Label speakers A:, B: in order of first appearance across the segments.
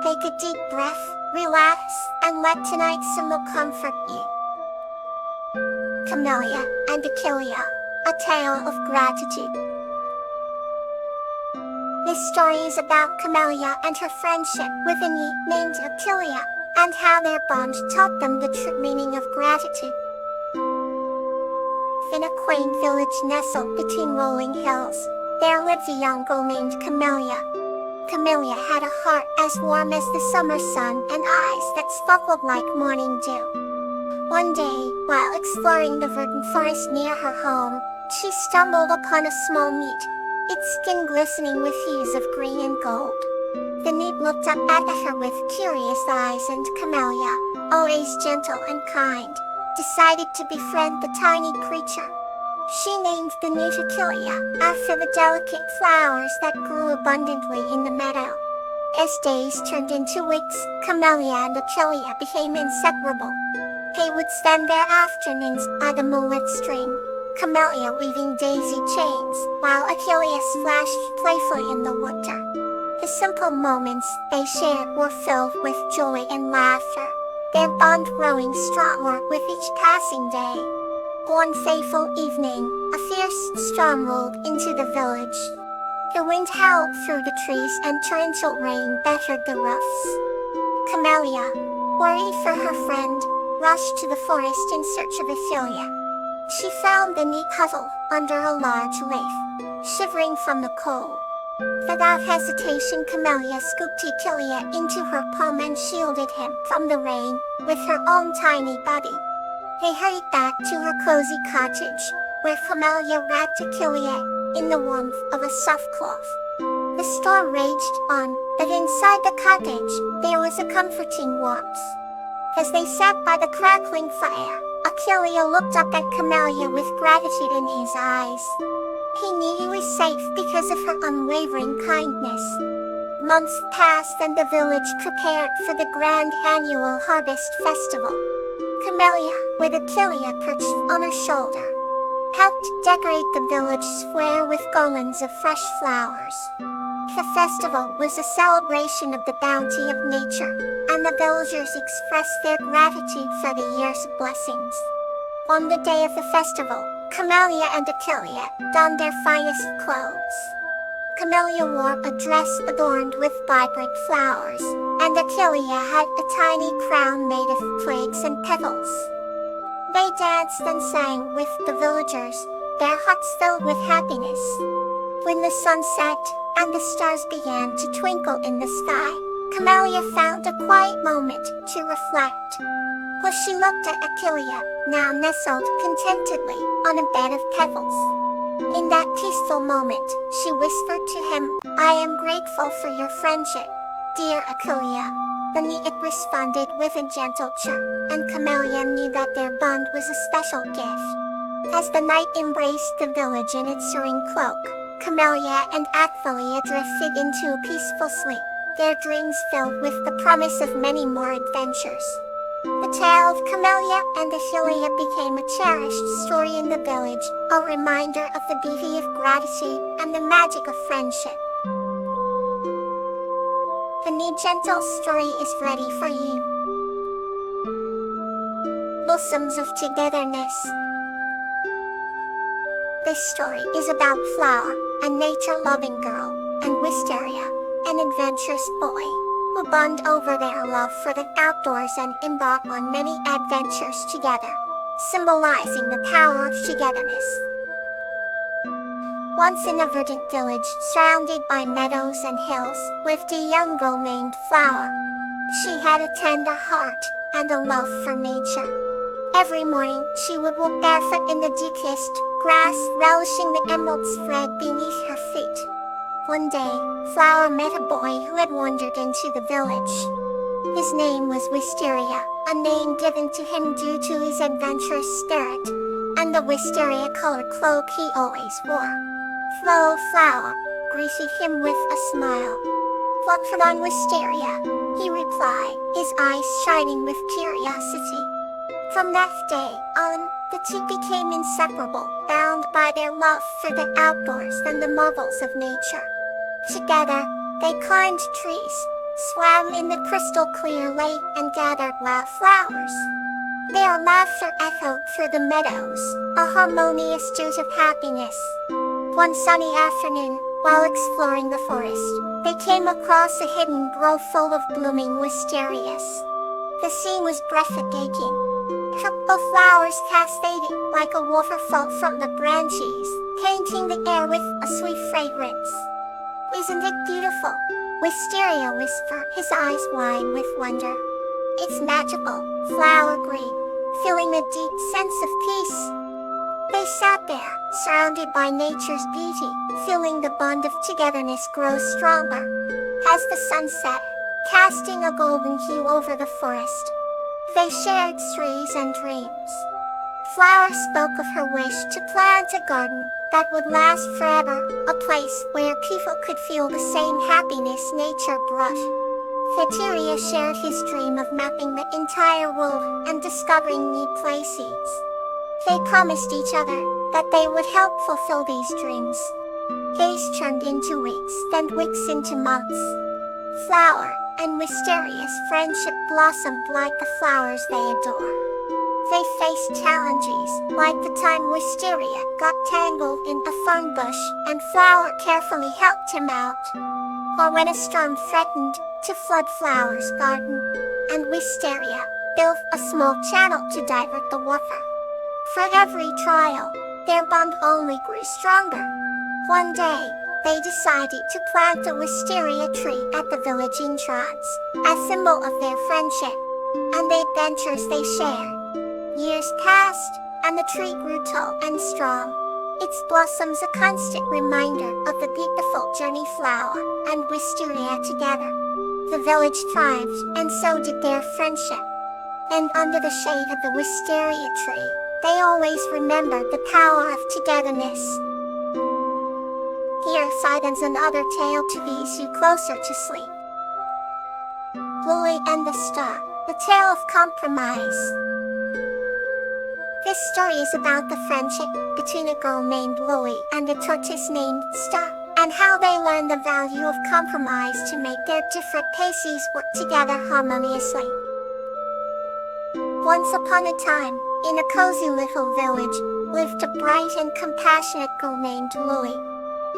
A: Take a deep breath, relax, and let tonight's symbol comfort you. Camellia and Achillea, a tale of gratitude. This story is about Camellia and her friendship with a knee named Achillea, and how their bond taught them the true meaning of gratitude. In a quaint village nestled between rolling hills, there lived a young girl named Camellia. Camellia had a heart as warm as the summer sun and eyes that sparkled like morning dew. One day, while exploring the verdant forest near her home, she stumbled upon a small newt, its skin glistening with hues of green and gold. The newt looked up at her with curious eyes, and Camellia, always gentle and kind, decided to befriend the tiny creature. She named the newt Achillea, after the delicate flowers that grew abundantly in the meadow. As days turned into weeks, Camellia and Achillea became inseparable. They would spend their afternoons by the moonlit stream, Camellia weaving daisy chains, while Achillea splashed playfully in the water. The simple moments they shared were filled with joy and laughter, their bond growing stronger with each passing day. One fateful evening, a fierce storm rolled into the village. The wind howled through the trees and torrential rain battered the roofs. Camellia, worried for her friend, rushed to the forest in search of Achillea. She found the newt huddled under a large leaf, shivering from the cold. Without hesitation, Camellia scooped Achillea into her palm and shielded him from the rain with her own tiny body. They hurried back to her cozy cottage, where Camellia wrapped Achillea in the warmth of a soft cloth. The storm raged on, but inside the cottage, there was a comforting warmth. As they sat by the crackling fire, Achillea looked up at Camellia with gratitude in his eyes. He knew he was safe because of her unwavering kindness. Months passed and the village prepared for the grand annual harvest festival. Camellia, with Achillea perched on her shoulder, helped decorate the village square with garlands of fresh flowers. The festival was a celebration of the bounty of nature, and the villagers expressed their gratitude for the year's blessings. On the day of the festival, Camellia and Achillea donned their finest clothes. Camellia wore a dress adorned with vibrant flowers, and Achillea had a tiny crown made of twigs and petals. They danced and sang with the villagers, their hearts filled with happiness. When the sun set, and the stars began to twinkle in the sky, Camellia found a quiet moment to reflect. As she looked at Achillea, now nestled contentedly on a bed of petals. In that peaceful moment, she whispered to him, "I am grateful for your friendship, dear Achillea." The newt responded with a gentle chirp, and Camellia knew that their bond was a special gift. As the night embraced the village in its serene cloak, Camellia and Achillea drifted into a peaceful sleep, their dreams filled with the promise of many more adventures. The tale of Camellia and Achillea became a cherished story in the village, a reminder of the beauty of gratitude and the magic of friendship. The new gentle story is ready for you. Blossoms of Togetherness. This story is about Flower, a nature-loving girl, and Wisteria, an adventurous boy, who bond over their love for the outdoors and embark on many adventures together, symbolizing the power of togetherness. Once in a verdant village surrounded by meadows and hills, lived a young girl named Flower. She had a tender heart and a love for nature. Every morning, she would walk barefoot in the dew-kissed grass, relishing the emerald spread beneath her feet. One day, Flower met a boy who had wandered into the village. His name was Wisteria, a name given to him due to his adventurous spirit, and the wisteria-colored cloak he always wore. "Hello, Flower," greeted him with a smile. "Welcome on, Wisteria," he replied, his eyes shining with curiosity. From that day on, the two became inseparable, bound by their love for the outdoors and the marvels of nature. Together, they climbed trees, swam in the crystal clear lake and gathered wildflowers. Their laughter echoed through the meadows, a harmonious duet of happiness. One sunny afternoon, while exploring the forest, they came across a hidden grove full of blooming wisterias. The scene was breathtaking. Purple flowers cascaded like a waterfall from the branches, painting the air with a sweet fragrance. "Isn't it beautiful?" Wisteria whispered, his eyes wide with wonder. "It's magical," Flower agreed, feeling a deep sense of peace. They sat there, surrounded by nature's beauty, feeling the bond of togetherness grow stronger. As the sun set, casting a golden hue over the forest, they shared stories and dreams. Flower spoke of her wish to plant a garden that would last forever, a place where people could feel the same happiness nature brought. Veteria shared his dream of mapping the entire world and discovering new places. They promised each other that they would help fulfill these dreams. Days turned into weeks, then weeks into months. Flower and Wisteria's friendship blossomed like the flowers they adore. They faced challenges, like the time Wisteria got tangled in a fern bush and Flower carefully helped him out. Or when a storm threatened to flood Flower's garden, and Wisteria built a small channel to divert the water. For every trial, their bond only grew stronger. One day, they decided to plant a wisteria tree at the village entrance, a symbol of their friendship and the adventures they shared. Years passed, and the tree grew tall and strong, its blossoms a constant reminder of the beautiful journey Flower and Wisteria together. The village thrived, and so did their friendship. And under the shade of the wisteria tree, they always remembered the power of togetherness. Here ends another tale to ease you closer to sleep. Lily and the Star, the Tale of Compromise. This story is about the friendship between a girl named Lily and a tortoise named Star, and how they learn the value of compromise to make their different paces work together harmoniously. Once upon a time, in a cozy little village, lived a bright and compassionate girl named Lily.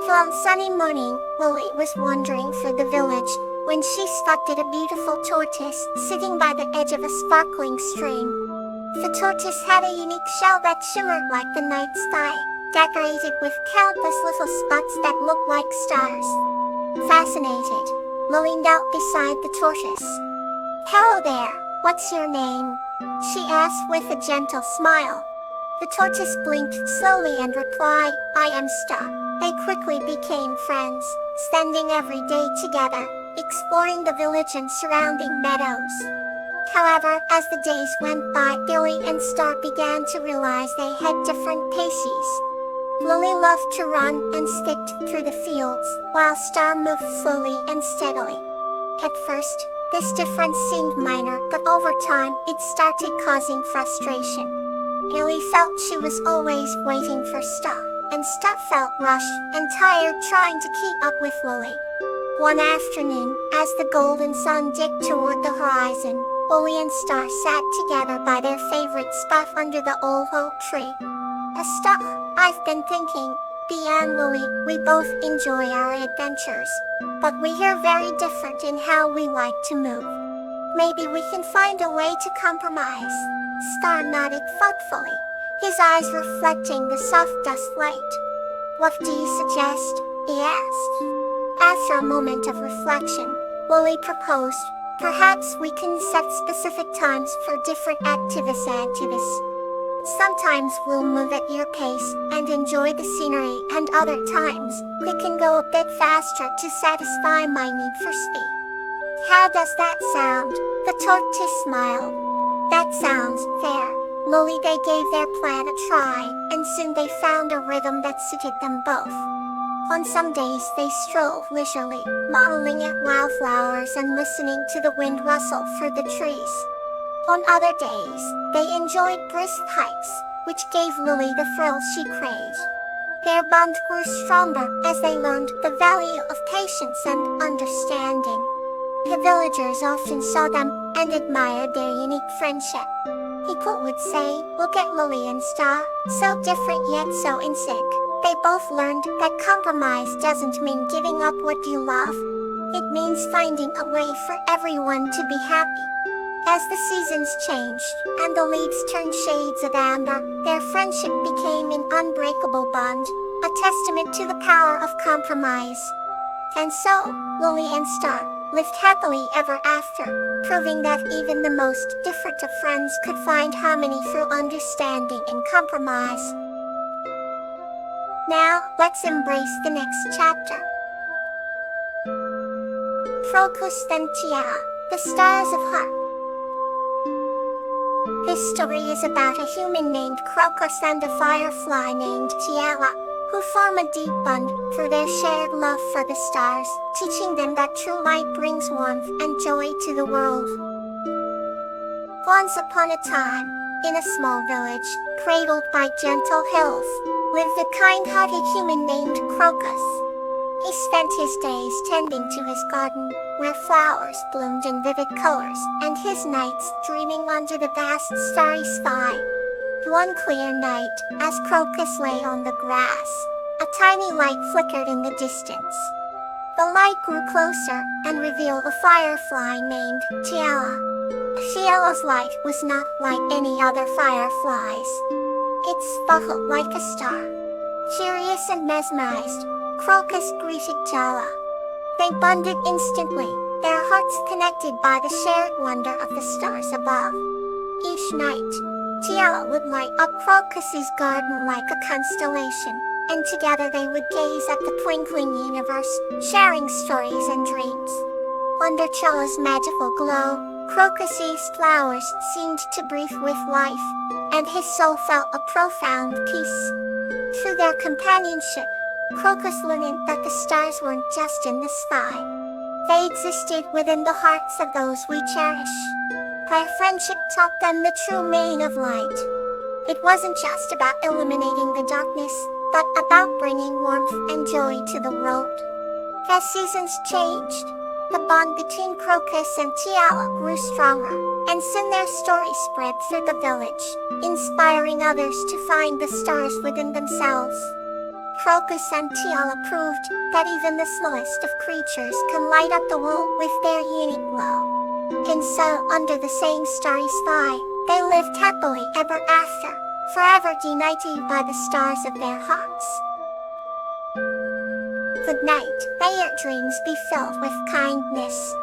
A: One sunny morning, Lily was wandering through the village when she spotted a beautiful tortoise sitting by the edge of a sparkling stream. The tortoise had a unique shell that shimmered like the night sky, decorated with countless little spots that looked like stars. Fascinated, Lily knelt beside the tortoise. "Hello there, what's your name?" she asked with a gentle smile. The tortoise blinked slowly and replied, "I am Star." They quickly became friends, spending every day together, exploring the village and surrounding meadows. However, as the days went by, Lily and Star began to realize they had different paces. Lily loved to run and skipped through the fields, while Star moved slowly and steadily. At first, this difference seemed minor, but over time, it started causing frustration. Lily felt she was always waiting for Star, and Star felt rushed and tired trying to keep up with Lily. One afternoon, as the golden sun dipped toward the horizon, Lily and Star sat together by their favorite spot under the old oak tree. "Star, I've been thinking," began Lily, "we both enjoy our adventures, but we are very different in how we like to move. Maybe we can find a way to compromise." Star nodded thoughtfully, his eyes reflecting the soft dusk light. "What do you suggest?" he asked. After a moment of reflection, Lily proposed, "Perhaps we can set specific times for different activities. Sometimes we'll move at your pace and enjoy the scenery, and other times we can go a bit faster to satisfy my need for speed. How does that sound?" The tortoise smiled. "That sounds fair." Lily, they gave their plan a try, and soon they found a rhythm that suited them both. On some days they strolled leisurely, marveling at wildflowers and listening to the wind rustle through the trees. On other days, they enjoyed brisk hikes, which gave Lily the thrill she craved. Their bond grew stronger as they learned the value of patience and understanding. The villagers often saw them and admired their unique friendship. People would say, "Look at Lily and Star, so different yet so in sync." They both learned that compromise doesn't mean giving up what you love. It means finding a way for everyone to be happy. As the seasons changed, and the leaves turned shades of amber, their friendship became an unbreakable bond, a testament to the power of compromise. And so, Lily and Star lived happily ever after, proving that even the most different of friends could find harmony through understanding and compromise. Now, let's embrace the next chapter. Crocus and Tiara, the Stars of Heart. This story is about a human named Crocus and a firefly named Tiara, who form a deep bond through their shared love for the stars, teaching them that true light brings warmth and joy to the world. Once upon a time, in a small village, cradled by gentle hills, lived a kind-hearted human named Crocus. He spent his days tending to his garden, where flowers bloomed in vivid colors, and his nights dreaming under the vast starry sky. One clear night, as Crocus lay on the grass, a tiny light flickered in the distance. The light grew closer and revealed a firefly named Tiara. Tiara's light was not like any other fireflies. It sparkled like a star. Curious and mesmerized, Crocus greeted Tiara. They bonded instantly, their hearts connected by the shared wonder of the stars above. Each night, Tiara would light up Crocus's garden like a constellation, and together they would gaze at the twinkling universe, sharing stories and dreams. Under Tiara's magical glow, Crocus's flowers seemed to breathe with life, and his soul felt a profound peace. Through their companionship, Crocus learned that the stars weren't just in the sky. They existed within the hearts of those we cherish. Their friendship taught them the true meaning of light. It wasn't just about eliminating the darkness, but about bringing warmth and joy to the world. As seasons changed, the bond between Crocus and Tiara grew stronger, and soon their story spread through the village, inspiring others to find the stars within themselves. Crocus and Tiara proved that even the smallest of creatures can light up the world with their unique glow. And so, under the same starry sky, they lived happily ever after, forever united by the stars of their hearts. Good night. May your dreams be filled with kindness,